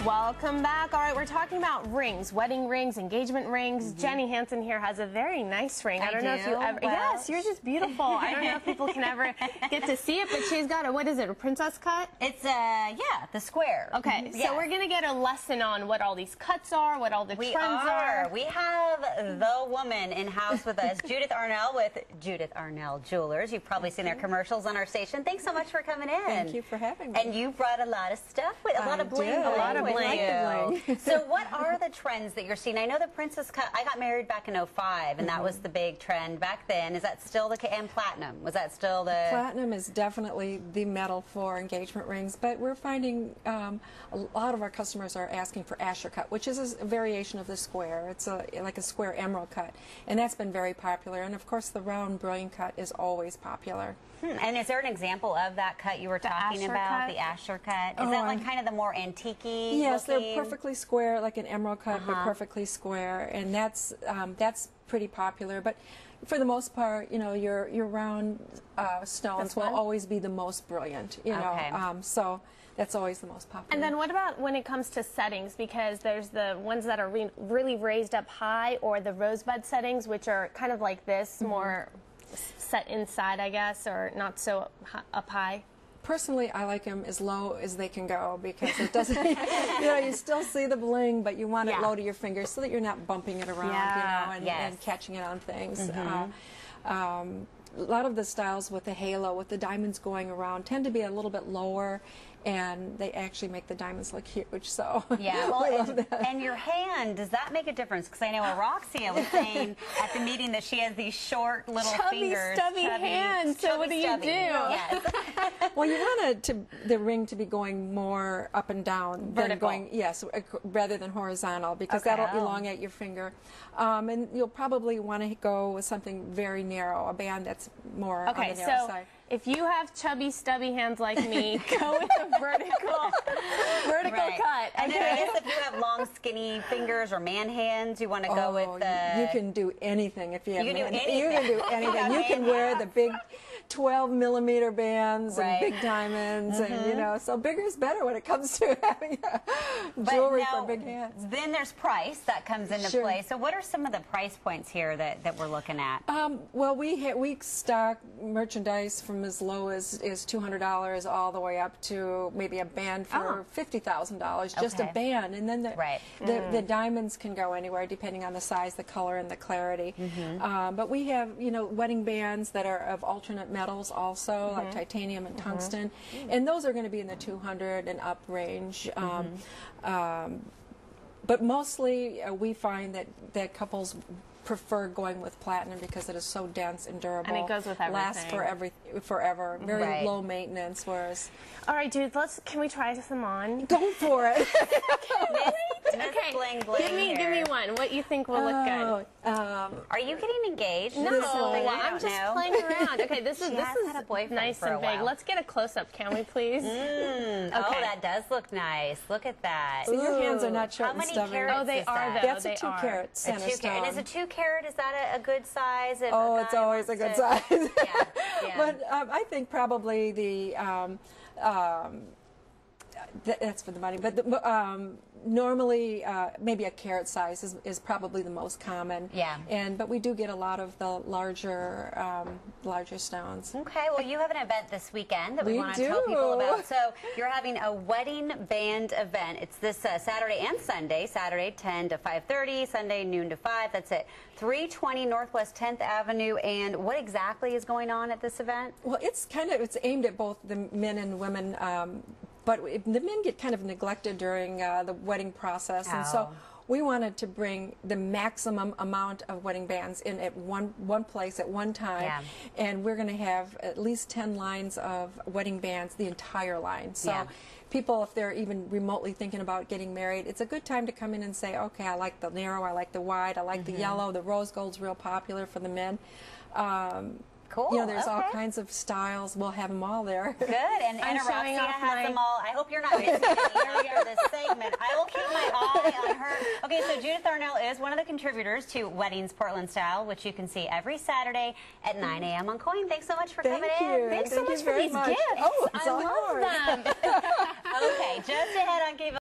Welcome back. All right, we're talking about rings, wedding rings, engagement rings. Jenny Hansen here has a very nice ring. I don't know if you ever. Well, yes, you're just beautiful. I don't know if people can ever get to see it, but she's got a, what is it, a princess cut? It's yeah, the square. Okay, so we're gonna get a lesson on what all these cuts are, what all the trends are. We have the woman in house with us, Judith Arnell with Judith Arnell Jewelers. You've probably seen their commercials on our station. Thanks so much for coming in. Thank you for having me. And you brought a lot of stuff with a lot of bling. A lot of bling. So what are the trends that you're seeing? I know the princess cut. I got married back in '05, and that was the big trend back then. Is that still the and platinum? Was that still the platinum? Is definitely the metal for engagement rings, but we're finding a lot of our customers are asking for Asscher cut, which is a variation of the square. It's like a square emerald cut, and that's been very popular. And of course, the round brilliant cut is always popular. And is there an example of that cut you were talking about, the Asscher cut? Is that like kind of the more antique-y Yes, looking? They're perfectly square, like an emerald cut, but perfectly square, and that's pretty popular. But for the most part, you know, your round stones will always be the most brilliant. You know, so that's always the most popular. And then what about when it comes to settings? Because there's the ones that are really raised up high, or the rosebud settings, which are kind of like this, more set inside, I guess, or not so up high. Personally, I like them as low as they can go, because it doesn't, you know, you still see the bling, but you want it low to your fingers so that you're not bumping it around, you know, and catching it on things. A lot of the styles with the halo, with the diamonds going around, tend to be a little bit lower, and they actually make the diamonds look huge. So yeah, well, and your hand, does that make a difference? Because I know Roxia was saying at the meeting that she has these short little fingers, stubby hands. So what do you do? Yes. Well, you want the ring to be going more up and down, than going, rather than horizontal, because that'll elongate your finger. And you'll probably want to go with something very narrow, a band that's more on the narrow side. If you have chubby, stubby hands like me, go with a vertical cut. And then I guess if you have long, skinny fingers or man hands, you want to go with the... You can do anything if you have You can do anything. You can wear the big 12-millimeter bands and big diamonds, and you know, so bigger is better when it comes to having jewelry for big hands. Then there's price that comes into play. So what are some of the price points here that we're looking at? Well, we stock merchandise from as low as $200 all the way up to maybe a band for $50,000, just a band, and then the diamonds can go anywhere depending on the size, the color, and the clarity. But we have, you know, wedding bands that are of alternate metals also, like titanium and tungsten, and those are going to be in the 200 and up range. But mostly we find that couples prefer going with platinum because it is so dense and durable. And it goes with everything. Lasts forever. Very low maintenance. Whereas, all right, dude, can we try some on? Go for it. Okay, bling, bling give me one. What you think will look good? Are you getting engaged? No, I'm just playing around. Okay, this is nice and big. Let's get a close up, can we, please? Oh, that does look nice. Look at that. So your hands are not short and stubby. Oh, they are. That's a 2-carat center stone. And is a 2-carat? Is that a good size? Oh, it's always a good size. But I think probably that's for the money. But normally, maybe a carat size is probably the most common. But we do get a lot of the larger stones. Okay. Well, you have an event this weekend that we want to tell people about. So you're having a wedding band event. It's this Saturday and Sunday. Saturday 10 to 5:30. Sunday noon to 5. That's it. 320 Northwest 10th Avenue. And what exactly is going on at this event? Well, it's aimed at both the men and women. But the men get kind of neglected during the wedding process, and so we wanted to bring the maximum amount of wedding bands in at one place at one time, and we're going to have at least 10 lines of wedding bands, the entire line. So people, if they're even remotely thinking about getting married, it's a good time to come in and say, okay, I like the narrow, I like the wide, I like the yellow, the rose gold's real popular for the men. Cool. You know, there's all kinds of styles. We'll have them all there. Good. And Roxia has them all. I hope you're not missing any of this segment. I will keep my eye on her. Okay, so Judith Arnell is one of the contributors to Weddings Portland Style, which you can see every Saturday at 9 a.m. on KOIN. Thanks so much for coming in. Thanks so much for these gifts. Oh, it's I love them. Okay, just ahead on Cable.